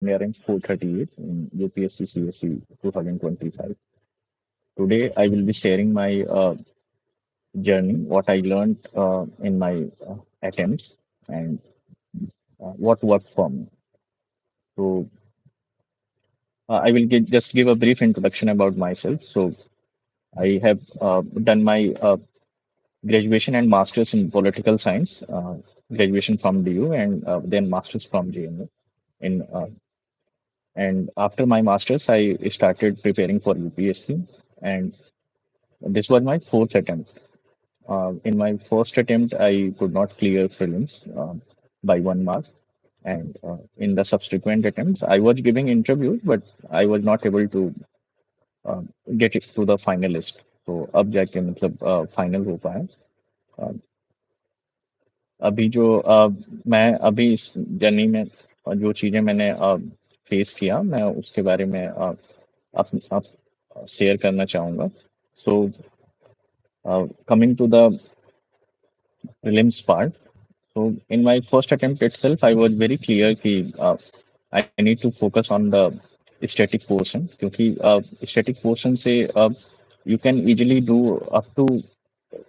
India rank 438 in UPSC CSE 2025. Today, I will be sharing my journey, what I learned in my attempts, and what worked for me. So, I will just give a brief introduction about myself. So, I have done my graduation and master's in political science, graduation from DU, and then master's from JNU. In and after my master's, I started preparing for UPSC, and this was my fourth attempt. In my first attempt, I could not clear prelims by 1 mark, and in the subsequent attempts, I was giving interviews, but I was not able to uh, get it to the finalist. तो अब जाके मतलब final हो पाया. अ, अभी जो मैं अभी इस जर्नी में जो चीज़ें मैंने फेस किया, मैं उसके बारे में आप शेयर करना चाहूँगा. So coming to the prelims part. So in my first attempt itself, I was very clear कि I need to focus on the static portion क्योंकि static portion से you can easily do up to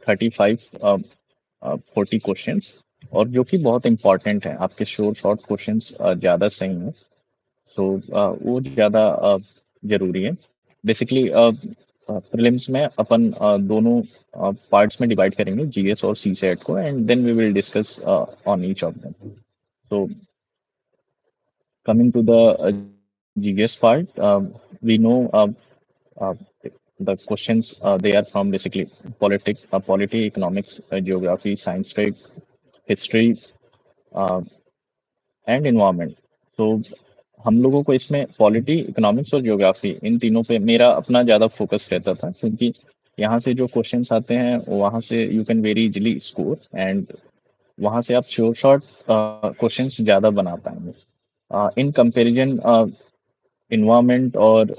35 40 questions और जो कि बहुत important है आपके short questions ज़्यादा सही हैं. सो वो ज़्यादा ज़रूरी है. बेसिकली प्रीलिम्स में अपन दोनों पार्ट्स में डिवाइड करेंगे, जीएस और सी सेट को, and then we will discuss on each of them. So coming to the GS part, we know uh, the questions they are from basically polity, economics, geography, science, tech, history, uh, and environment. तो हम लोगों को इसमें polity, economics और geography, इन तीनों पे मेरा अपना ज़्यादा फोकस रहता था क्योंकि यहाँ से जो क्वेश्चंस आते हैं वहाँ से you can very easily score, and वहाँ से आप शॉर्ट क्वेश्चंस ज़्यादा बना पाएंगे इन कंपैरिजन इन्वायरमेंट और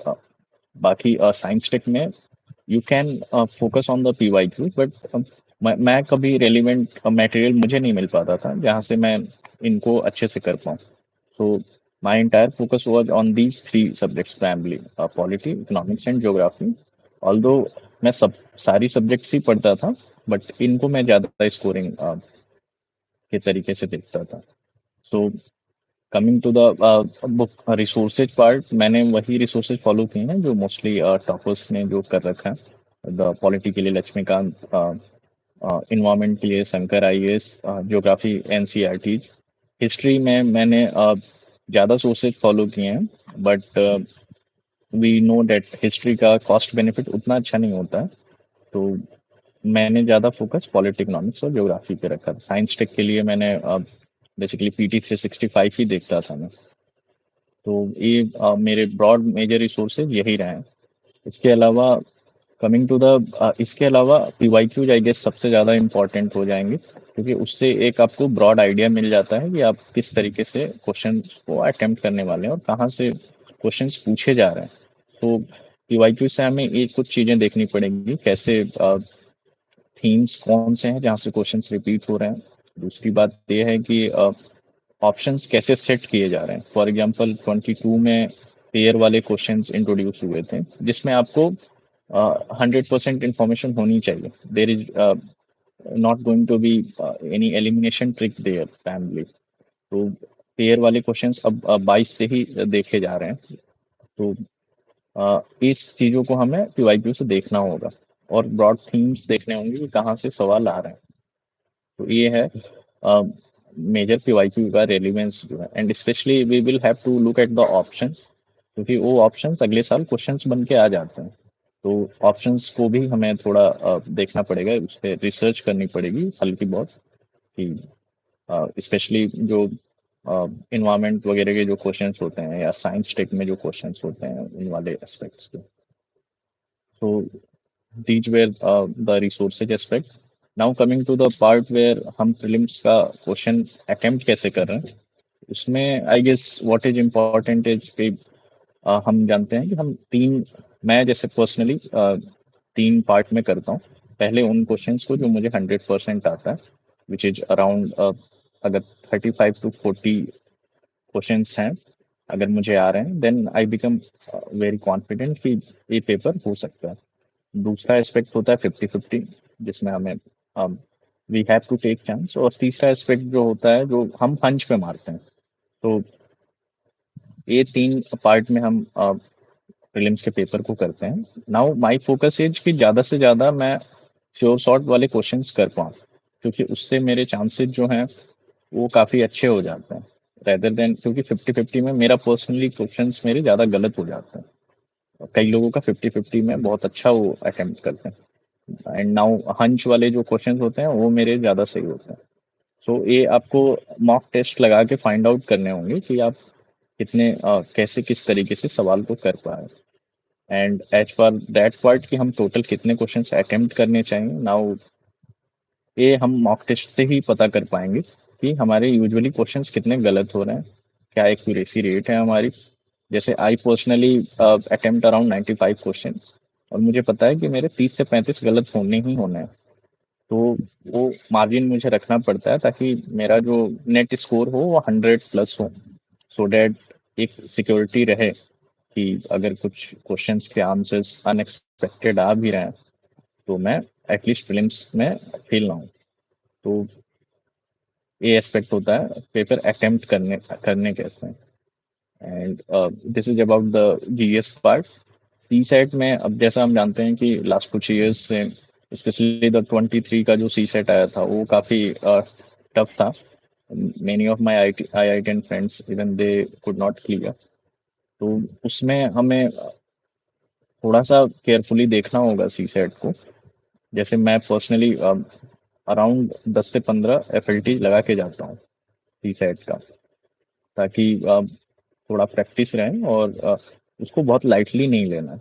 बाकी साइंस टेक में. You can focus on the PYQ, but मैं कभी रेलिवेंट मटेरियल मुझे नहीं मिल पाता था जहाँ से मैं इनको अच्छे से कर पाऊँ. So my entire focus was on these three subjects primarily, polity, economics and geography. Although मैं सब सारी सब्जेक्ट्स ही पढ़ता था, बट इनको मैं ज़्यादा स्कोरिंग के तरीके से देखता था. So coming to the book resources part, मैंने वही रिसोर्सेज फॉलो किए हैं जो मोस्टली टॉपर्स ने जो कर रखा है. द पॉलिटी के लिए लक्ष्मीकांत, इन्वायरमेंट के लिए Shankar IAS, geography NCERT. History में मैंने ज़्यादा सोर्सेज फॉलो किए हैं, but we know that history का कॉस्ट बेनिफिट उतना अच्छा नहीं होता है. तो मैंने ज़्यादा फोकस पॉलिटी, इकोनॉमिक्स और ज्योग्राफी पे रखा था. साइंस टेक के लिए मैंने बेसिकली पीटी 365 ही देखता था मैं. तो ये मेरे ब्रॉड मेजर रिसोर्सेज यही रहे हैं. इसके अलावा कमिंग टू द इसके अलावा पीवाईक्यूज आई गेस सबसे ज़्यादा इम्पोर्टेंट हो जाएंगे क्योंकि उससे एक आपको ब्रॉड आइडिया मिल जाता है कि आप किस तरीके से क्वेश्चन को अटेम्प्ट करने वाले हैं और कहाँ से क्वेश्चंस पूछे जा रहे हैं. तो पीवाईक्यू से हमें एक कुछ चीज़ें देखनी पड़ेंगी, कैसे थीम्स कौन से हैं जहाँ से क्वेश्चंस रिपीट हो रहे हैं. दूसरी बात ये है कि ऑप्शंस कैसे सेट किए जा रहे हैं. फॉर एग्जांपल 22 में पेयर वाले क्वेश्चंस इंट्रोड्यूस हुए थे जिसमें आपको 100% इंफॉर्मेशन होनी चाहिए. There is not going to be any elimination trick there family. तो पेयर वाले क्वेश्चंस अब 22 से ही देखे जा रहे हैं. तो इस चीज़ों को हमें पीवाईक्यू से देखना होगा और ब्रॉड थीम्स देखने होंगे कि कहाँ से सवाल आ रहे हैं. तो ये है मेजर पीवाईक्यू का रेलिवेंस जो है, and specially we will have to look at the options क्योंकि वो ऑप्शंस अगले साल क्वेश्चंस बन के आ जाते हैं. तो ऑप्शंस को भी हमें थोड़ा देखना पड़ेगा, उस पर रिसर्च करनी पड़ेगी हल्की बहुत कि स्पेशली जो इन्वायरमेंट वगैरह के जो क्वेश्चंस होते हैं या साइंस टेक में जो क्वेश्चंस होते हैं उन वाले एस्पेक्ट्स पे. सो these were the resources aspect. Now coming to the part where हम prelims का क्वेश्चन अटेम्प्ट कैसे कर रहे हैं, उसमें I guess what is important is कि हम जानते हैं कि हम तीन, मैं जैसे पर्सनली तीन पार्ट में करता हूँ. पहले उन क्वेश्चंस को जो मुझे 100% आता है, विच इज अराउंड अगर 35 to 40 क्वेश्चंस हैं, अगर मुझे आ रहे हैं then I become very confident कि ये पेपर हो सकता है। दूसरा एस्पेक्ट होता है 50-50, जिसमें हमें we have to take chance. और तीसरा एस्पेक्ट जो होता है जो हम हंच पे मारते हैं। तो ये 3 पार्ट में हम प्रीलिम्स के पेपर को करते हैं। नाउ माय फोकस इज कि ज़्यादा से ज़्यादा मैं श्योर शॉट वाले क्वेश्चंस कर पाऊँ, क्योंकि उससे मेरे चांसेस जो हैं वो काफ़ी अच्छे हो जाते हैं, रेदर देन क्योंकि 50-50 में मेरा पर्सनली क्वेश्चंस मेरे ज़्यादा गलत हो जाते हैं। कई लोगों का 50-50 में बहुत अच्छा वो अटेम्प्ट करते हैं, एंड नाउ हंच वाले जो क्वेश्चंस होते हैं वो मेरे ज़्यादा सही होते हैं। सो ये आपको मॉक टेस्ट लगा के फाइंड आउट करने होंगे कि आप कितने कैसे किस तरीके से सवाल को कर पाए। And as per that part कि हम टोटल कितने क्वेश्चंस अटेम्प्ट करने चाहिए, नाउ ये हम मॉक टेस्ट से ही पता कर पाएंगे कि हमारे यूजुअली क्वेश्चंस कितने गलत हो रहे हैं, क्या एक्यूरेसी रेट है हमारी। जैसे I personally attempt around 95 questions, और मुझे पता है कि मेरे 30 से 35 गलत होने ही होने हैं। तो वो मार्जिन मुझे रखना पड़ता है ताकि मेरा जो नेट स्कोर हो वो 100 प्लस हो, सो डैट एक सिक्योरिटी रहे कि अगर कुछ क्वेश्चंस के आंसर्स अनएक्सपेक्टेड आ भी रहे हैं तो मैं एटलीस्ट फिल्म्स में फेल ना हूँ। तो ये एस्पेक्ट होता है पेपर अटेम्प्ट करने करने कैसे। And this is about the GS part. C SAT में अब जैसा हम जानते हैं कि लास्ट कुछ ईयर्स से स्पेशली द 23 का जो सी सेट आया था वो काफ़ी टफ था। Many of my I I T friends even they could not clear. तो उसमें हमें थोड़ा सा केयरफुली देखना होगा सी सेट को। जैसे मैं पर्सनली अराउंड 10 से 15 एफ एल टी लगा के जाता हूँ सी सेट का, ताकि थोड़ा प्रैक्टिस रहे और उसको बहुत लाइटली नहीं लेना।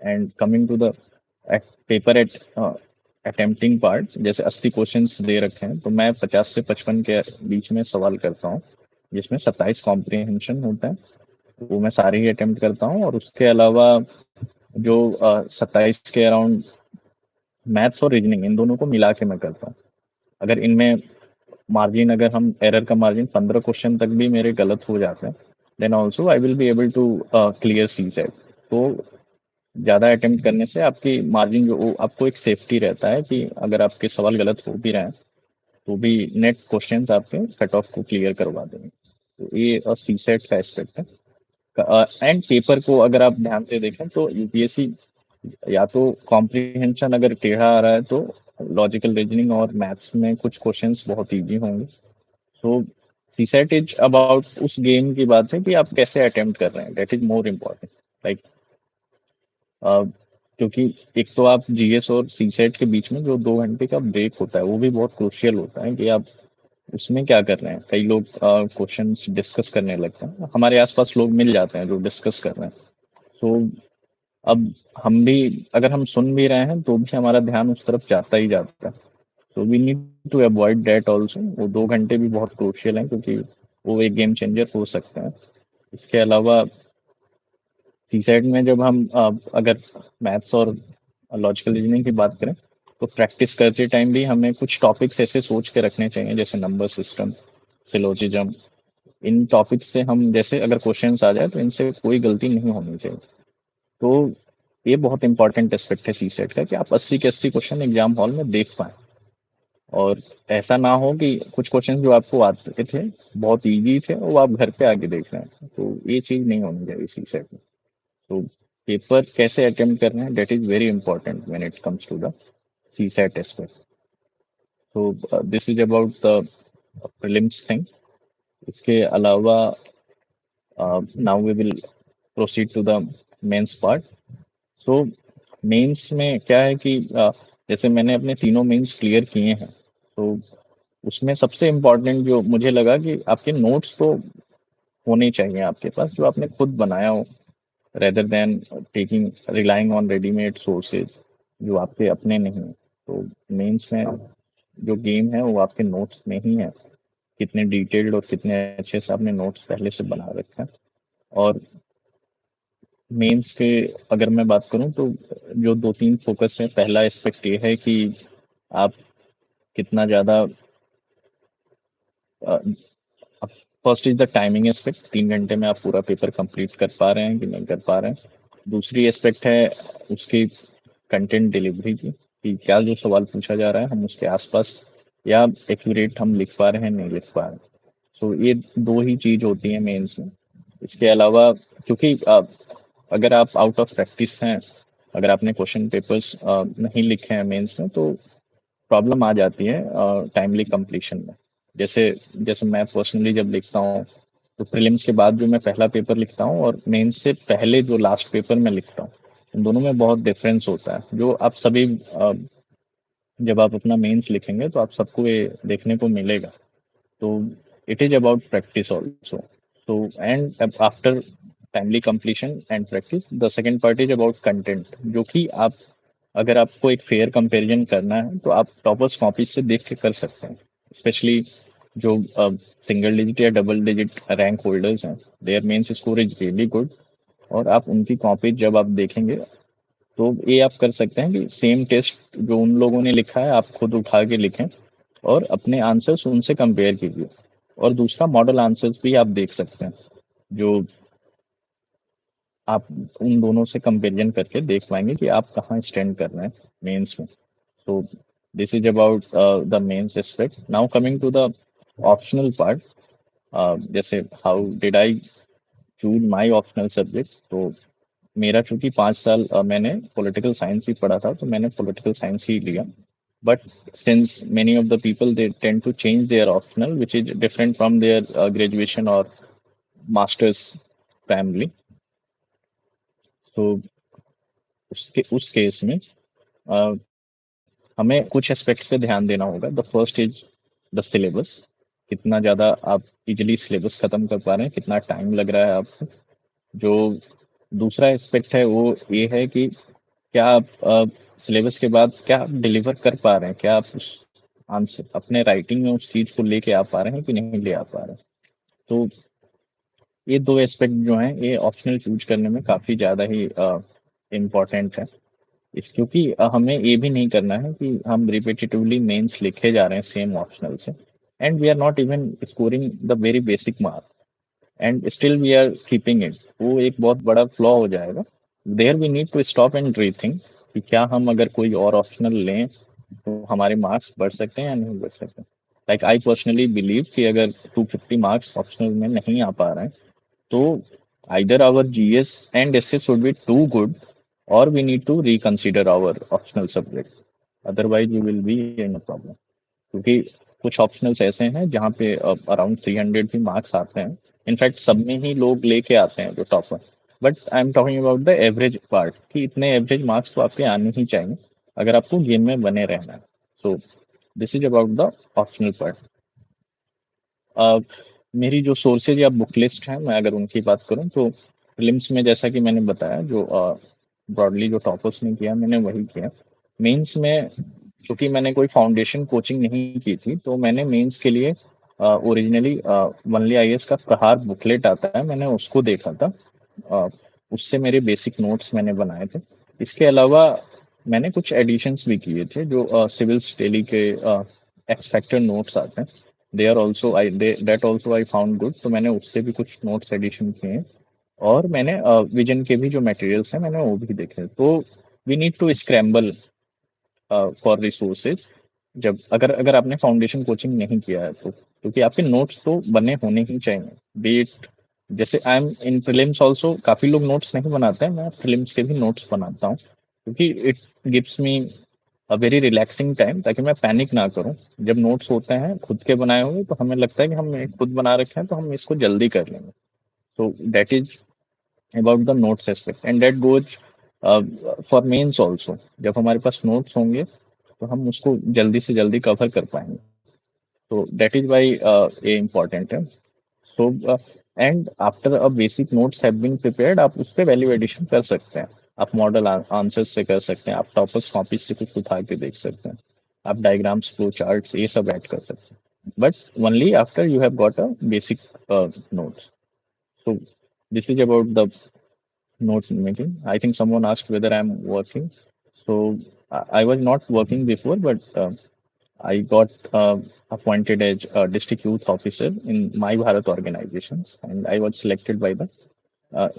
And coming to the paper at attempting part, जैसे 80 क्वेश्चंस दे रखे हैं तो मैं 50 से 55 के बीच में सवाल करता हूँ, जिसमें 27 कॉम्प्रिहेंशन होता है। वो मैं सारे ही अटेम्प्ट करता हूँ, और उसके अलावा जो 27 के अराउंड मैथ्स और रीजनिंग इन दोनों को मिला के मैं करता हूँ। अगर इनमें मार्जिन, अगर हम एरर का मार्जिन 15 क्वेश्चन तक भी मेरे गलत हो जाते हैं then also I will be able to clear C SAT. तो ज़्यादा अटेम्प्ट करने से आपकी मार्जिन जो आपको एक सेफ्टी रहता है कि अगर आपके सवाल गलत हो भी रहे हैं तो भी नेट क्वेश्चंस आपके कट ऑफ को क्लियर करवा देंगे। तो ये सी सेट का एस्पेक्ट है। एंड पेपर को अगर आप ध्यान से देखें तो यूपीएससी या तो कॉम्प्रिहेंशन अगर टेढ़ा आ रहा है तो लॉजिकल रीजनिंग और मैथ्स में कुछ क्वेश्चंस बहुत इजी होंगे। सो सी सेट इज अबाउट उस गेम की बात है कि आप कैसे अटेम्प्ट कर रहे हैं, that is more important. Like क्योंकि एक तो आप जीएस और सी सेट के बीच में जो 2 घंटे का ब्रेक होता है वो भी बहुत क्रूशियल होता है कि आप उसमें क्या कर रहे हैं। कई लोग क्वेश्चंस डिस्कस करने लगते हैं, हमारे आसपास लोग मिल जाते हैं जो डिस्कस कर रहे हैं। सो अब हम भी अगर हम सुन भी रहे हैं तो भी हमारा ध्यान उस तरफ जाता ही जाता है। तो we need to avoid that also. वो 2 घंटे भी बहुत क्रूशियल हैं क्योंकि वो एक गेम चेंजर हो सकते हैं। इसके अलावा सी सेट में जब हम अगर मैथ्स और लॉजिकल रीजनिंग की बात करें तो प्रैक्टिस करते टाइम भी हमें कुछ टॉपिक्स ऐसे सोच के रखने चाहिए, जैसे नंबर सिस्टम, सिलोजिज्म। इन टॉपिक्स से हम जैसे अगर क्वेश्चंस आ जाए तो इनसे कोई गलती नहीं होनी चाहिए। तो ये बहुत इंपॉर्टेंट एस्पेक्ट है सी सेट का कि आप 80 के 80 क्वेश्चन एग्जाम हॉल में देख पाएँ। और ऐसा ना हो कि कुछ क्वेश्चन जो आपको आते थे बहुत इजी थे वो आप घर पे आके देख रहे हैं, तो ये चीज़ नहीं होनी चाहिए सी सेट में। तो पेपर कैसे अटेम्प्ट करना है that is very important when it comes to the CSAT aspect. तो this is about the prelims thing. इसके अलावा now we will proceed to the mains part. So mains में क्या है कि जैसे मैंने अपने तीनों मेंस क्लियर किए हैं, तो उसमें सबसे इम्पोर्टेंट जो मुझे लगा कि आपके नोट्स तो होने चाहिए आपके पास जो आपने खुद बनाया हो, rather than taking relying on readymade sources जो आपके अपने नहीं हैं। तो मेंस में जो गेम है वो आपके नोट्स में ही है, कितने डिटेल्ड और कितने अच्छे से आपने नोट्स पहले से बना रखे हैं। और मेंस के अगर मैं बात करूं तो जो 2-3 फोकस है, पहला एस्पेक्ट ये है कि आप कितना ज़्यादा first is the timing aspect, 3 घंटे में आप पूरा पेपर कंप्लीट कर पा रहे हैं कि नहीं कर पा रहे हैं। दूसरी एस्पेक्ट है उसकी कंटेंट डिलीवरी की, कि क्या जो सवाल पूछा जा रहा है हम उसके आसपास या एक्यूरेट हम लिख पा रहे हैं नहीं लिख पा रहे हैं। सो ये दो ही चीज होती है मेंस में। इसके अलावा क्योंकि अगर आप आउट ऑफ प्रैक्टिस हैं, अगर आपने क्वेश्चन पेपर्स नहीं लिखे हैं मेंस में, तो प्रॉब्लम आ जाती है टाइमली कंप्लीशन में। जैसे जैसे मैं पर्सनली जब लिखता हूँ, तो प्रीलिम्स के बाद जो मैं पहला पेपर लिखता हूँ और मेंस से पहले जो लास्ट पेपर मैं लिखता हूँ, इन दोनों में बहुत डिफरेंस होता है। जो आप सभी जब आप अपना मेंस लिखेंगे तो आप सबको ये देखने को मिलेगा। तो it is about practice also. So and after timely completion and practice, the second part is about content, जो कि आप अगर आपको एक फेयर कंपैरिजन करना है तो आप टॉपर्स कॉपीज से देख के कर सकते हैं। स्पेशली जो सिंगल डिजिट या डबल डिजिट रैंक होल्डर्स हैं, their mains score is really good. और आप उनकी कॉपी जब आप देखेंगे तो ये आप कर सकते हैं कि सेम टेस्ट जो उन लोगों ने लिखा है आप खुद उठा के लिखें और अपने आंसर्स उनसे कंपेयर कीजिए। और दूसरा, मॉडल आंसर्स भी आप देख सकते हैं, जो आप उन दोनों से कंपेरिजन करके देख पाएंगे कि आप कहाँ स्टैंड कर रहे हैं मेंस में। So this is about the mains aspect. Now coming to the optional part, जैसे how did I choose my optional subject. तो मेरा चूंकि 5 साल मैंने पॉलिटिकल साइंस ही पढ़ा था, तो मैंने पॉलिटिकल साइंस ही लिया। But since many of the people they tend to change their optional which is different from their graduation और मास्टर्स फैमिली। तो उसके उस केस में अ, हमें कुछ एस्पेक्ट्स पे ध्यान देना होगा। The first is the syllabus, कितना ज़्यादा आप इजिली सिलेबस ख़त्म कर पा रहे हैं, कितना टाइम लग रहा है आपको। जो दूसरा एस्पेक्ट है वो ये है कि क्या आप सिलेबस के बाद क्या आप डिलीवर कर पा रहे हैं, क्या आप उस आंसर अपने राइटिंग में उस चीज़ को लेके आ पा रहे हैं कि नहीं ले आ पा रहे हैं। तो ये दो एस्पेक्ट जो हैं ये ऑप्शनल चूज करने में काफ़ी ज़्यादा ही इम्पोर्टेंट है। इस क्योंकि हमें ये भी नहीं करना है कि हम रिपीटेटिवली मेंस लिखे जा रहे हैं सेम ऑप्शनल से, and we are not even scoring the very basic mark and still we are keeping it. वो एक बहुत बड़ा फ्लॉ हो जाएगा। There we need to stop and rethink कि क्या हम अगर कोई और ऑप्शनल लें तो हमारे मार्क्स बढ़ सकते हैं या नहीं बढ़ सकते। लाइक आई पर्सनली बिलीव कि अगर 250 मार्क्स ऑप्शनल में नहीं आ पा रहे हैं, तो either our GS and SS should be too good, or we need to reconsider our optional subject. Otherwise, we will be in a problem. क्योंकि कुछ ऑप्शनल्स ऐसे हैं जहाँ पे अराउंड 300 भी मार्क्स आते हैं। इनफैक्ट सब में ही लोग लेके आते हैं जो topper. But I am talking about the average part, कि इतने एवरेज मार्क्स तो आपके आने ही चाहिए अगर आपको गेम में बने रहना है। So this is about the optional part. Uh, मेरी जो सोर्सेज या बुक लिस्ट है, मैं अगर उनकी बात करूं तो प्रीलिम्स में जैसा कि मैंने बताया, जो ब्रॉडली जो टॉपर्स ने किया मैंने वही किया। मेंस में क्योंकि मैंने कोई फाउंडेशन कोचिंग नहीं की थी, तो मैंने मेंस के लिए ओरिजिनली वनली आईएएस का प्रहार बुकलेट आता है, मैंने उसको देखा था। अ, उससे मेरे बेसिक नोट्स मैंने बनाए थे। इसके अलावा मैंने कुछ एडिशंस भी किए थे, जो सिविल्स डेली के एक्स फैक्टर नोट्स आते हैं, they are also I they that also I found good. तो मैंने उससे भी कुछ नोट्स एडिशन किए हैं। और मैंने विजन के भी जो मटेरियल्स हैं मैंने वो भी देखे। तो we need to scramble for resources, जब अगर अगर आपने फाउंडेशन कोचिंग नहीं किया है तो, क्योंकि आपके नोट्स तो बने होने ही चाहिए। बीट जैसे I am in films also, काफ़ी लोग नोट्स नहीं बनाते हैं, मैं फिल्म्स के भी नोट्स बनाता हूँ, क्योंकि it gives me a very relaxing time, ताकि मैं पैनिक ना करूँ। जब नोट्स होते हैं खुद के बनाए हुए तो हमें लगता है कि हम खुद बना रखे हैं तो हम इसको जल्दी कर लेंगे। तो that is about the notes aspect, and that goes for mains also. जब हमारे पास नोट्स होंगे तो हम उसको जल्दी से जल्दी कवर कर पाएंगे। तो दैट इज वाई ये इम्पॉर्टेंट है। So and after a basic notes have been prepared, आप उस पर वैल्यू एडिशन कर सकते हैं। आप मॉडल आंसर से कर सकते हैं, आप टॉपर्स कॉपी से कुछ उठा के देख सकते हैं, आप डायग्राम्स फ्लो चार्ट्स ये सब ऐड कर सकते हैं, but only after you have got a basic notes. So this is about the note making. I think someone asked whether I'm working. So I was not working before, but I got appointed as a district youth officer in My Bharat organizations, and I was selected by the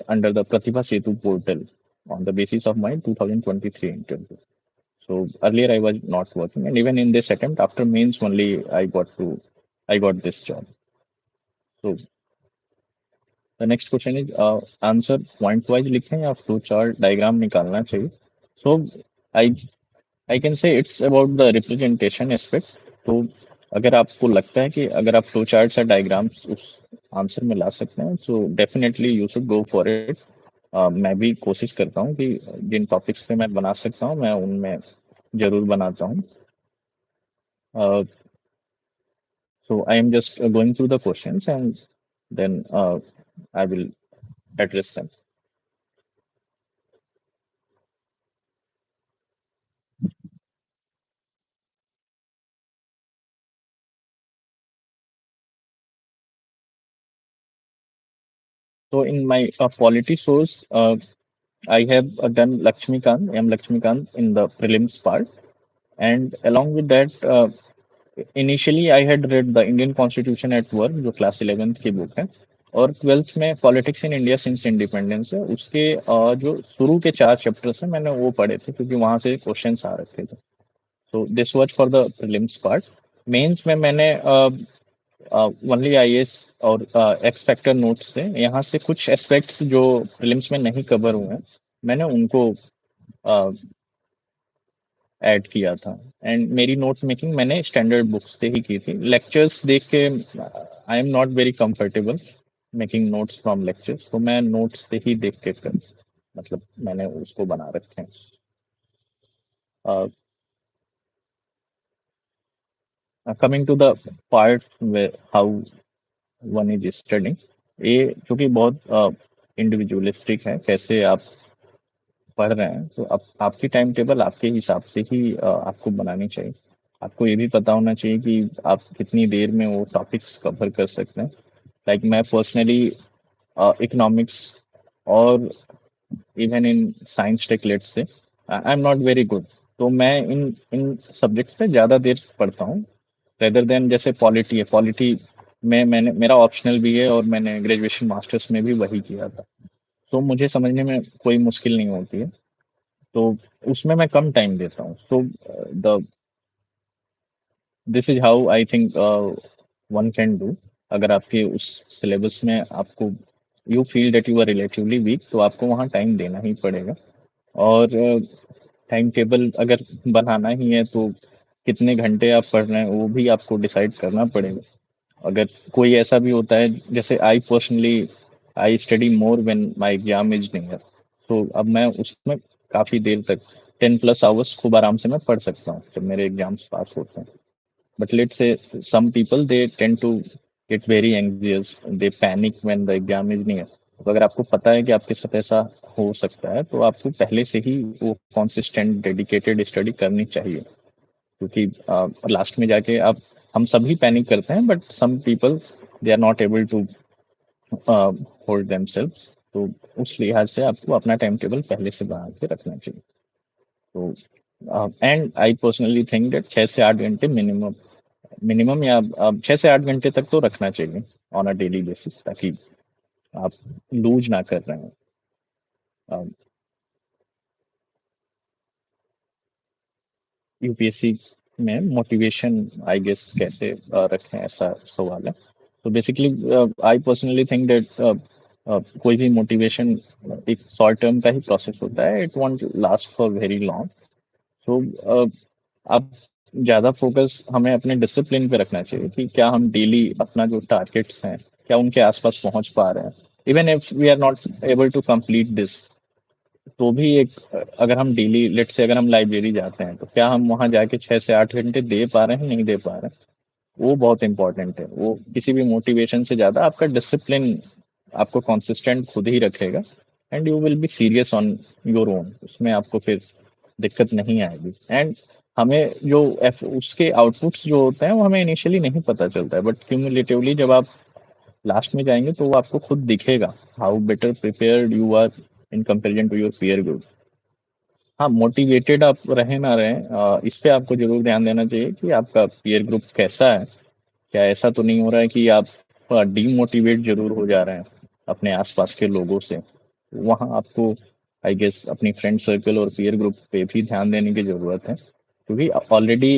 under the Pratibha Setu portal on the basis of my 2023 interview. So earlier I was not working, and even in this attempt, after mains only I got this job. So the next question is answer point wise लिखें या flow chart diagram निकालना चाहिए. So I I can say it's about the representation aspect. तो अगर आपको लगता है कि अगर आप फ्लो चार्ट्स या डायग्राम्स उस आंसर में ला सकते हैं, so definitely you should go for it. मैं भी कोशिश करता हूँ कि जिन टॉपिक्स पे मैं बना सकता हूँ मैं उनमें जरूर बनाता हूँ. So I am just going through the questions, and then I will address them. So in my polity source, I have done Lakshmikant, M. Lakshmikant in the prelims part. And along with that, initially I had read the Indian Constitution at Work, जो class 11th की book है. और 12th में politics in India since independence है, उसके जो शुरू के 4 चैप्टर्स हैं मैंने वो पढ़े थे, क्योंकि वहां से क्वेश्चंस आ रखे थे. So this was for the prelims part. Mains में मैंने ओनली आईएएस और एक्स फैक्टर नोट्स से यहाँ से कुछ एस्पेक्ट्स जो प्रीलिम्स में नहीं कवर हुए हैं मैंने उनको ऐड किया था. एंड मेरी नोट मेकिंग मैंने स्टैंडर्ड बुक्स से ही की थी. लेक्चर्स देख के आई am not very comfortable making notes from lectures, तो मैं नोट्स से ही देख के कर मतलब मैंने उसको बना रखे हैं. Coming to the part how one is studying, ये क्योंकि बहुत इंडिविजुअलिस्टिक है कैसे आप पढ़ रहे हैं, तो आपकी टाइम टेबल आपके हिसाब से ही आपको बनानी चाहिए. आपको ये भी पता होना चाहिए कि आप कितनी देर में वो टॉपिक्स कवर कर सकते हैं. लाइक मैं पर्सनली इकोनॉमिक्स और even in science tech let say I am not very good. तो मैं इन इन सब्जेक्ट्स पे ज़्यादा देर पढ़ता हूँ रेदर देन जैसे पॉलिटी है. पॉलिटी में मैंने मेरा ऑप्शनल भी है और मैंने ग्रेजुएशन मास्टर्स में भी वही किया था, तो मुझे समझने में कोई मुश्किल नहीं होती है. तो उसमें मैं कम टाइम देता हूँ. So the this is how I think one can do. अगर आपके उस सिलेबस में आपको you feel that you are relatively weak, तो आपको वहाँ टाइम देना ही पड़ेगा. और टाइम टेबल अगर बनाना ही है तो कितने घंटे आप पढ़ रहे हैं वो भी आपको डिसाइड करना पड़ेगा. अगर कोई ऐसा भी होता है जैसे I personally I study more when my exam is near, तो अब मैं उसमें काफ़ी देर तक 10+ आवर्स खूब आराम से मैं पढ़ सकता हूँ जब मेरे एग्जाम्स पास होते हैं. But let's say some people they tend to get very anxious, they panic when the exam is near. तो अगर आपको पता है कि आपके साथ ऐसा हो सकता है, तो आपको पहले से ही वो कॉन्सिस्टेंट डेडिकेटेड स्टडी करनी चाहिए. क्योंकि लास्ट में जाके आप हम सभी पैनिक करते हैं, but some people they are not able to hold themselves. तो उस लिहाज से आपको अपना टाइम टेबल पहले से बना के रखना चाहिए. तो and I personally think that 6 से 8 घंटे मिनिमम मिनिमम या 6 से 8 घंटे तक तो रखना चाहिए ऑन अ डेली बेसिस, ताकि आप लूज ना कर रहे हैं. यूपीएससी में मोटिवेशन आई गेस कैसे रखें, ऐसा सवाल है. तो basically I personally think that कोई भी मोटिवेशन एक शॉर्ट टर्म का ही प्रोसेस होता है. It won't last for very long. तो आप ज़्यादा फोकस हमें अपने डिसिप्लिन पे रखना चाहिए कि क्या हम डेली अपना जो टारगेट्स हैं क्या उनके आसपास पहुंच पा रहे हैं. Even if we are not able to complete this, तो भी एक अगर हम डेली लेट से अगर हम लाइब्रेरी जाते हैं, तो क्या हम वहां जाके 6 से 8 घंटे दे पा रहे हैं, नहीं दे पा रहे हैं. वो बहुत इंपॉर्टेंट है. वो किसी भी मोटिवेशन से ज़्यादा आपका डिसिप्लिन आपको कंसिस्टेंट खुद ही रखेगा. And you will be serious on your own. उसमें आपको फिर दिक्कत नहीं आएगी. एंड हमें जो उसके आउटपुट्स जो होते हैं वो हमें इनिशियली नहीं पता चलता है, बट क्यूमुलेटिवली जब आप लास्ट में जाएंगे तो वो आपको खुद दिखेगा how better prepared you are in comparison to your peer group. हाँ, मोटिवेटेड आप रहें ना रहें, इस पे आपको ज़रूर ध्यान देना चाहिए कि आपका पीयर ग्रुप कैसा है? क्या ऐसा तो नहीं हो रहा है कि आप डीमोटिवेट ज़रूर हो जा रहे हैं अपने आस-पास के लोगों से? वहाँ आपको आई गेस अपनी फ्रेंड सर्कल और पीयर ग्रुप पे भी ध्यान देने की ज़रूरत है। क्योंकि ऑलरेडी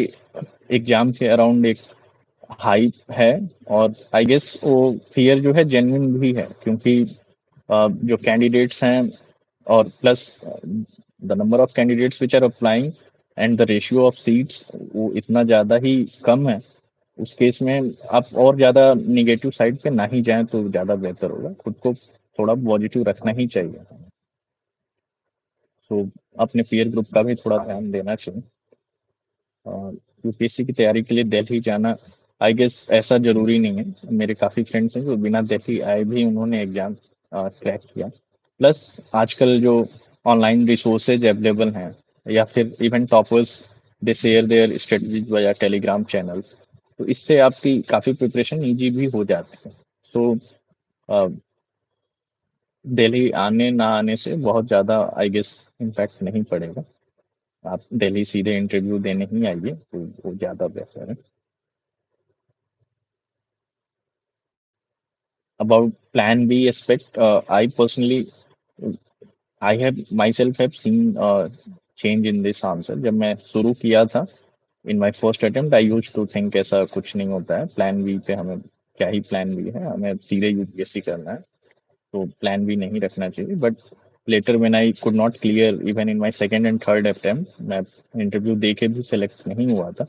एग्ज़ाम के अराउंड एक हाइप है और आई गेस वो फ़ियर जो है जेन्युइन भी है, क्योंकि जो कैंडिडेट्स हैं और plus the number of candidates which are applying and the ratio of seats वो इतना ज़्यादा ही कम है। उस केस में आप और ज़्यादा नेगेटिव साइड पे ना ही जाएँ तो ज़्यादा बेहतर होगा। खुद को थोड़ा पॉजिटिव रखना ही चाहिए। तो अपने पीयर ग्रुप का भी थोड़ा ध्यान देना चाहिए। यूपीएससी की तैयारी के लिए दिल्ली जाना आई गेस ऐसा ज़रूरी नहीं है। मेरे काफ़ी फ्रेंड्स हैं जो बिना दिल्ली आए भी उन्होंने एग्ज़ाम क्रैक किया। प्लस आजकल जो ऑनलाइन रिसोर्सेज अवेलेबल हैं या फिर even toppers they share their strategies via Telegram channel, तो इससे आपकी काफ़ी प्रिपरेशन ईज़ी भी हो जाती है। तो अ, दिल्ली आने ना आने से बहुत ज़्यादा आई गेस इम्पैक्ट नहीं पड़ेगा। आप दिल्ली सीधे इंटरव्यू देने ही आइए, तो वो ज़्यादा बेहतर है। About plan B aspect, I personally, I have myself have seen change in this answer. जब मैं शुरू किया था in my first attempt, I used to think ऐसा कुछ नहीं होता है, प्लान बी पे हमें क्या ही प्लान बी है, हमें सीधे यूपीएससी करना है, तो प्लान बी नहीं रखना चाहिए। But later when I could not clear even in my second and third attempt, मैं इंटरव्यू दे के भी सेलेक्ट नहीं हुआ था,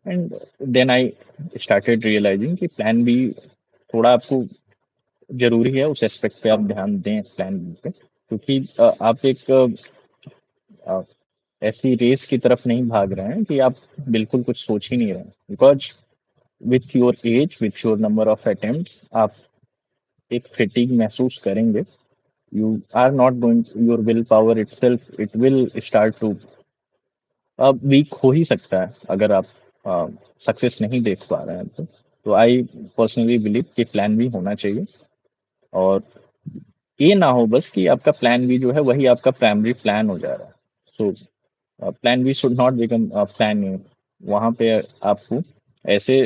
and then I started realising कि प्लान बी थोड़ा आपको ज़रूरी है, उस एस्पेक्ट पे आप ध्यान दें प्लान बी पे, क्योंकि आप एक अ, ऐसी रेस की तरफ नहीं भाग रहे हैं कि आप बिल्कुल कुछ सोच ही नहीं रहे हैं। Because with your age, with your number of attempts आप एक फटीग महसूस करेंगे। You are not going, your will power itself it will start to weak हो ही सकता है अगर आप सक्सेस नहीं देख पा रहे हैं तो। तो आई पर्सनली बिलीव कि प्लान बी होना चाहिए, और ये ना हो बस कि आपका प्लान बी जो है वही आपका प्राइमरी प्लान हो जा रहा है। So plan B should not become plan A. वहाँ पे आपको ऐसे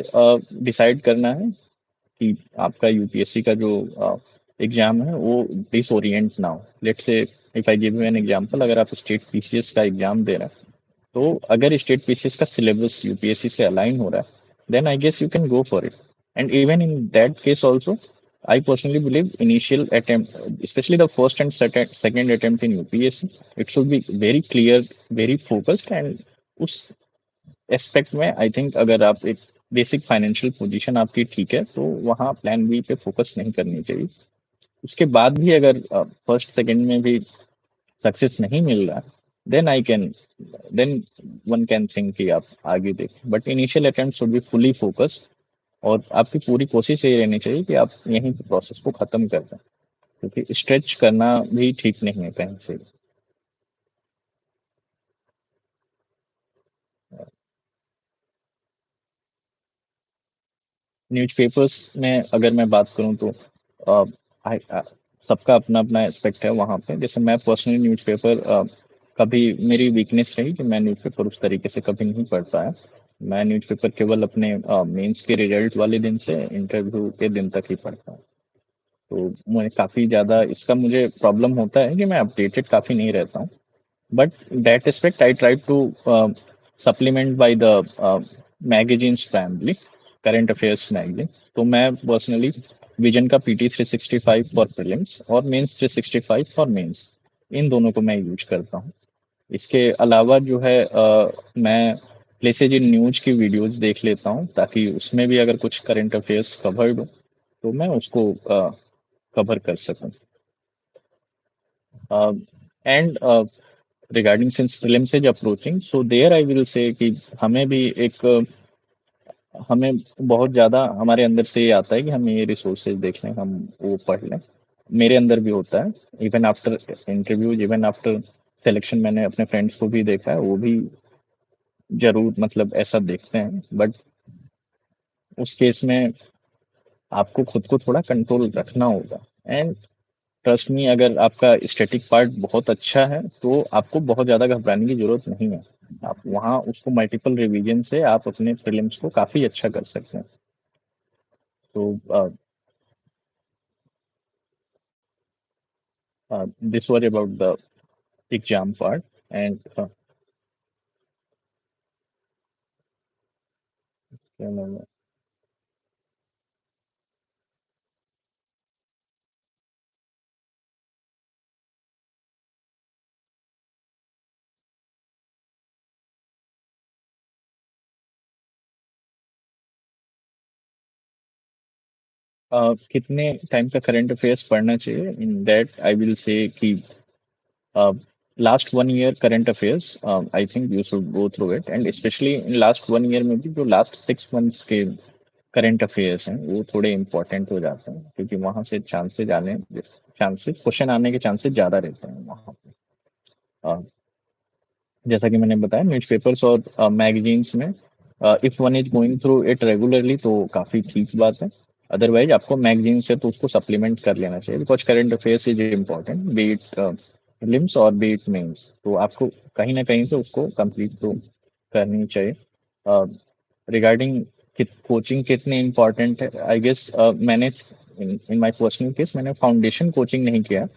डिसाइड करना है कि आपका यूपीएससी का जो एग्जाम है वो डिसोरिएंट ना हो। Let's say if I give you an example, अगर आप स्टेट पीसीएस का एग्जाम दे रहे हैं, तो अगर स्टेट पीसीएस का सिलेबस यूपीएससी से अलाइन हो रहा है, then I guess you can go for it. And even in that case also, I personally believe initial attempt, especially the first and second attempt in UPSC, it should be very clear, very focused, and उस aspect में I think अगर आप एक basic financial position आपकी ठीक है, तो वहाँ प्लान बी पे फोकस नहीं करनी चाहिए। उसके बाद भी अगर फर्स्ट सेकंड में भी सक्सेस नहीं मिल रहा, then I can then one can think कि आप आगे देखें, but initial attempt should be fully focused, और आपकी पूरी कोशिश ये रहनी चाहिए कि आप यहीं प्रोसेस को खत्म कर दें, क्योंकि स्ट्रेच करना भी ठीक नहीं है कहीं से। न्यूज़पेपर्स में अगर मैं बात करूँ तो अ, सबका अपना-अपना एस्पेक्ट है वहाँ पे। जैसे मैं पर्सनली न्यूज़पेपर कभी मेरी वीकनेस रही कि मैं न्यूज़पेपर उस तरीके से कभी नहीं पढ़ पाया। मैं न्यूज़पेपर केवल अपने मेंस के रिजल्ट वाले दिन से इंटरव्यू के दिन तक ही पढ़ता हूँ। तो मैं काफ़ी ज़्यादा इसका मुझे प्रॉब्लम होता है कि मैं अपडेटेड काफ़ी नहीं रहता हूँ। But that aspect I try to supplement by the magazines primarily, current affairs magazine. तो मैं पर्सनली विजन का पीटी 365 फॉर प्रीलिम्स और मेंस 365 फॉर मेंस, इन दोनों को मैं यूज करता हूँ। इसके अलावा जो है मैं प्लेसेज इन न्यूज की वीडियोस देख लेता हूँ, ताकि उसमें भी अगर कुछ करंट अफेयर्स कवर्ड हो तो मैं उसको कवर कर सकूँ। And regarding since prelims is approaching, so there I will say कि हमें भी एक हमें बहुत ज़्यादा हमारे अंदर से ये आता है कि हम ये रिसोर्सेज देख लें, हम वो पढ़ लें। मेरे अंदर भी होता है, even after interviews, even after selection मैंने अपने फ्रेंड्स को भी देखा है, वो भी ज़रूर मतलब ऐसा देखते हैं। बट उस केस में आपको खुद को थोड़ा कंट्रोल रखना होगा, एंड ट्रस्ट मी, अगर आपका स्टैटिक पार्ट बहुत अच्छा है तो आपको बहुत ज़्यादा घबराने की ज़रूरत नहीं है। आप वहाँ उसको मल्टीपल रिवीजन से आप अपने प्रीलिम्स को काफ़ी अच्छा कर सकते हैं। तो this was about the exam part. And कितने टाइम का करंट अफेयर्स पढ़ना चाहिए, in that I will say कि last 1 year current affairs, I think you should go through it, and specially in last 1 year में भी जो last 6 months के current affairs हैं वो थोड़े इंपॉर्टेंट हो जाते हैं, क्योंकि वहाँ से चांसेस क्वेश्चन आने के चांसेस ज़्यादा रहते हैं वहाँ पे। अ, जैसा कि मैंने बताया, न्यूज़पेपर्स और मैगजीन्स में if one is going through it regularly तो काफ़ी ठीक बात है। अदरवाइज आपको मैगजीन से तो उसको सप्लीमेंट कर लेना चाहिए, because current affairs is important, B it prelims और बी इट मेंस, तो आपको कहीं ना कहीं से उसको कंप्लीट तो करनी चाहिए। रिगार्डिंग कोचिंग कितनी इम्पोर्टेंट है, आई गेस मैंने इन माय पर्सनल केस मैंने फाउंडेशन कोचिंग नहीं किया,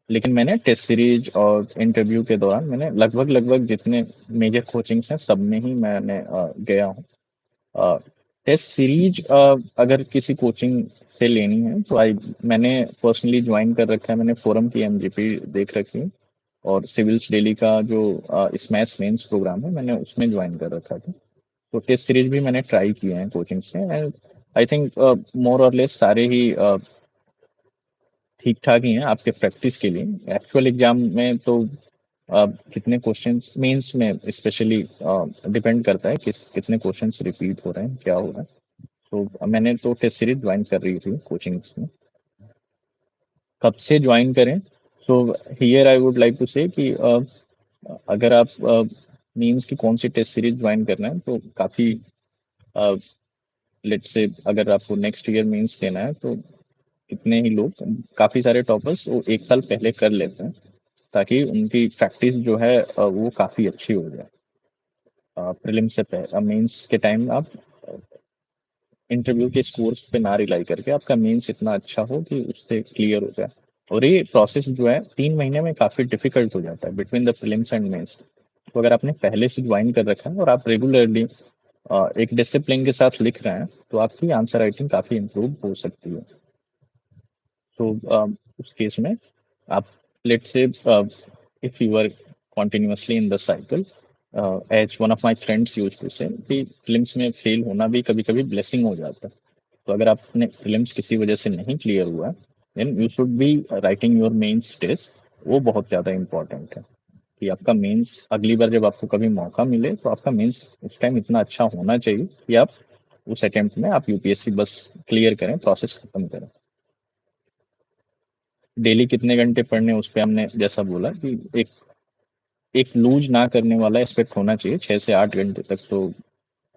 लेकिन मैंने टेस्ट सीरीज और इंटरव्यू के दौरान मैंने लगभग लगभग जितने मेजर कोचिंग्स हैं सब में ही मैंने गया हूँ। टेस्ट सीरीज अगर किसी कोचिंग से लेनी है तो आई मैंने पर्सनली ज्वाइन कर रखा है, मैंने फोरम की एमजीपी देख रखी है, और सिविल्स डेली का जो स्मैश मेंस प्रोग्राम है मैंने उसमें ज्वाइन कर रखा था। तो टेस्ट सीरीज भी मैंने ट्राई किए हैं कोचिंग्स में, एंड आई थिंक मोर और लेस सारे ही ठीक ठाक ही हैं आपके प्रैक्टिस के लिए। एक्चुअल एग्जाम में तो कितने क्वेश्चंस मेंस में स्पेशली डिपेंड करता है किस कितने क्वेश्चंस रिपीट हो रहे हैं, क्या हो रहा है। तो मैंने तो टेस्ट सीरीज ज्वाइन कर रही थी कोचिंग्स में। कब से ज्वाइन करें? So here I would like to say कि अगर आप मीन्स की कौन सी टेस्ट सीरीज ज्वाइन करना है तो काफ़ी लेट्स से अगर आपको नेक्स्ट ईयर मीन्स देना है तो कितने ही लोग, काफ़ी सारे टॉपर्स वो 1 साल पहले कर लेते हैं, ताकि उनकी प्रैक्टिस जो है वो काफ़ी अच्छी हो जाए। प्रीलिम से पहले मेंस के टाइम आप इंटरव्यू के स्कोर्स पे ना रिलाई करके आपका मेंस इतना अच्छा हो कि उससे क्लियर हो जाए। और ये प्रोसेस जो है 3 महीने में काफ़ी डिफिकल्ट हो जाता है between the prelims and mains. तो अगर आपने पहले से ज्वाइन कर रखा है और आप रेगुलरली एक डिसिप्लिन के साथ लिख रहे हैं तो आपकी आंसर राइटिंग काफ़ी इम्प्रूव हो सकती है। तो उस केस में आप let's say if you are continuously in the cycle, as one of my friends used to say कि फिल्म्स में फेल होना भी कभी कभी ब्लेसिंग हो जाता है। तो अगर आपने फिल्म्स किसी वजह से नहीं क्लियर हुआ then you should be writing your mains test. वो बहुत ज़्यादा इंपॉर्टेंट है कि आपका मेंस अगली बार जब आपको कभी मौका मिले तो आपका मेंस उस टाइम इतना अच्छा होना चाहिए कि आप उस अटेम्प्ट में आप यूपीएससी बस क्लियर करें, प्रोसेस खत्म करें। डेली कितने घंटे पढ़ने उस पे हमने जैसा बोला कि एक एक लूज ना करने वाला एस्पेक्ट होना चाहिए, 6 से 8 घंटे तक तो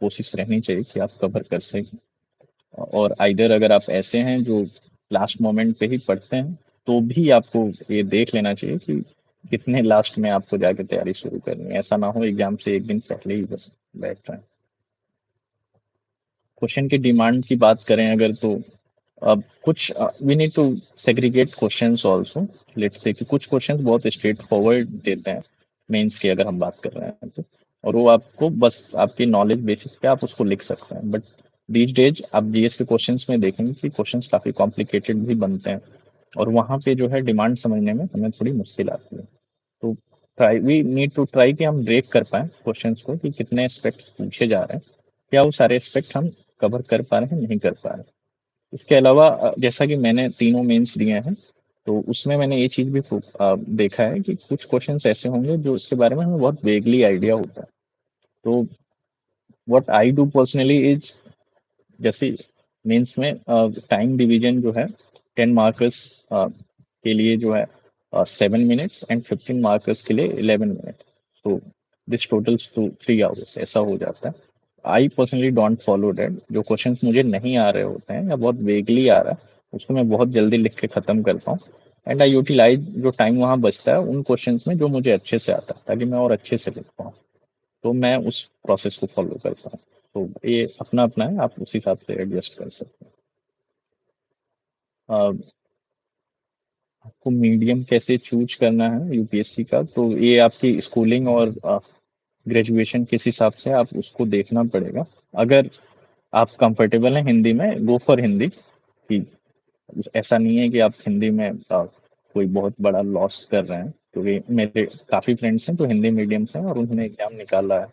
कोशिश रहनी चाहिए कि आप कवर कर सकें। और आइदर अगर आप ऐसे हैं जो लास्ट मोमेंट पे ही पढ़ते हैं तो भी आपको ये देख लेना चाहिए कि कितने लास्ट में आपको जाके तैयारी शुरू करनी है, ऐसा ना हो एग्जाम से एक दिन पहले ही बस बैठ जाए। क्वेश्चन की डिमांड की बात करें अगर तो अब कुछ we need to segregate questions also. Let's say कि कुछ क्वेश्चंस बहुत स्ट्रेट फॉरवर्ड देते हैं मेंस की अगर हम बात कर रहे हैं तो, और वो आपको बस आपकी नॉलेज बेसिस पे आप उसको लिख सकते हैं। बट दीज डेज आप जीएस के क्वेश्चंस में देखेंगे कि क्वेश्चंस काफ़ी कॉम्प्लिकेटेड भी बनते हैं, और वहाँ पे जो है डिमांड समझने में हमें थोड़ी मुश्किल आती है। तो try we need to try कि हम ब्रेक कर पाएँ क्वेश्चंस को कि कितने एस्पेक्ट्स पूछे जा रहे हैं, क्या वो सारे एस्पेक्ट हम कवर कर पा रहे हैं, नहीं कर पा रहे हैं। इसके अलावा जैसा कि मैंने तीनों मेंस दिए हैं तो उसमें मैंने ये चीज़ भी देखा है कि कुछ क्वेश्चंस ऐसे होंगे जो इसके बारे में हमें बहुत वेगली आइडिया होता है। तो what I do personally is, जैसे मेंस में टाइम डिवीजन जो है 10 मार्कर्स के लिए जो है 7 मिनट्स एंड 15 मार्कर्स के लिए 11 मिनट, तो दिस टोटल्स टू 3 आवर्स ऐसा हो जाता है। I personally don't follow that. जो क्वेश्चंस मुझे नहीं आ रहे होते हैं या बहुत वेगली आ रहा है उसको मैं बहुत जल्दी लिख के ख़त्म करता हूँ, एंड आई यूटिलाइज जो टाइम वहाँ बचता है उन क्वेश्चंस में जो मुझे अच्छे से आता है, ताकि मैं और अच्छे से लिख पाऊँ। तो मैं उस प्रोसेस को फॉलो करता हूँ। तो ये अपना अपना है, आप उस हिसाब से एडजस्ट कर सकते हैं। आपको मीडियम कैसे चूज करना है यूपीएससी का, तो ये आपकी स्कूलिंग और ग्रेजुएशन किस हिसाब से आप उसको देखना पड़ेगा। अगर आप कंफर्टेबल हैं हिंदी में, गो फॉर हिंदी। कि ऐसा नहीं है कि आप हिंदी में कोई बहुत बड़ा लॉस कर रहे हैं, क्योंकि मेरे काफ़ी फ्रेंड्स हैं जो हिंदी मीडियम से हैं और उन्होंने एग्जाम निकाला है।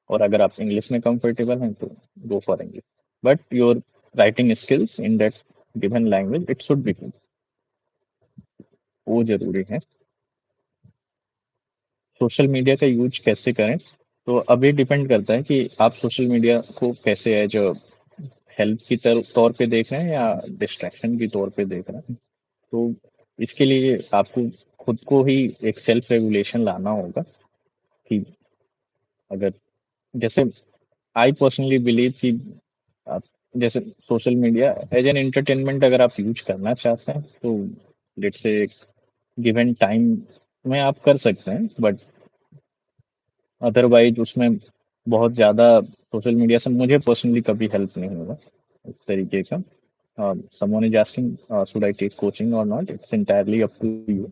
और अगर आप इंग्लिश में कंफर्टेबल हैं तो go for English, but your writing skills in that given language it should be good, वो जरूरी है। सोशल मीडिया का यूज कैसे करें, तो अब ये डिपेंड करता है कि आप सोशल मीडिया को कैसे एज हेल्प की तौर पे देख रहे हैं या डिस्ट्रैक्शन की तौर पे देख रहे हैं। तो इसके लिए आपको खुद को ही एक सेल्फ रेगुलेशन लाना होगा कि अगर, जैसे आई पर्सनली बिलीव कि आप, जैसे social media as an entertainment अगर आप यूज करना चाहते हैं तो लेट्स से गिवन टाइम में आप कर सकते हैं, बट अदरवाइज उसमें बहुत ज़्यादा सोशल मीडिया से मुझे पर्सनली कभी हेल्प नहीं हुआ इस तरीके का। someone is asking should I take coaching or not, it's entirely up to you.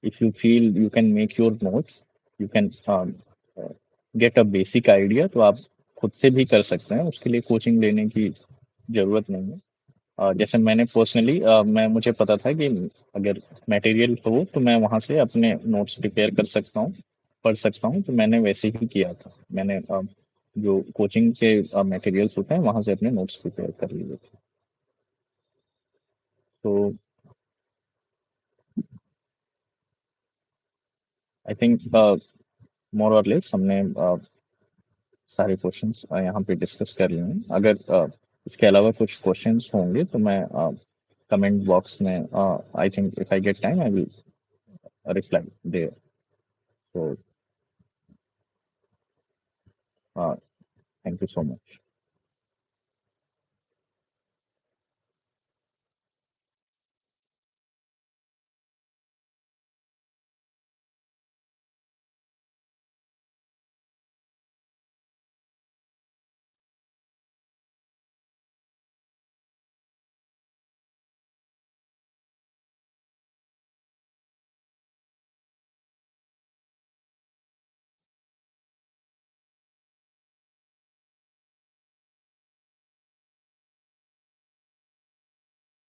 If you feel you can make your notes, you can uh, get a basic idea, तो आप खुद से भी कर सकते हैं, उसके लिए कोचिंग लेने की ज़रूरत नहीं है। जैसे मैंने पर्सनली मैं मुझे पता था कि अगर मटेरियल हो तो मैं वहाँ से अपने नोट्स प्रिपेयर कर सकता हूँ, पढ़ सकता हूँ, तो मैंने वैसे ही किया था। मैंने जो कोचिंग के मटेरियल्स होते हैं वहाँ से अपने नोट्स प्रिपेयर कर लिए थे। तो आई थिंक मोर और लेस हमने सारे क्वेश्चंस यहाँ पे डिस्कस कर लिए हैं। अगर इसके अलावा कुछ क्वेश्चंस होंगे तो मैं कमेंट बॉक्स में, I think if I get time I will reply there. तो थैंक यू सो मच।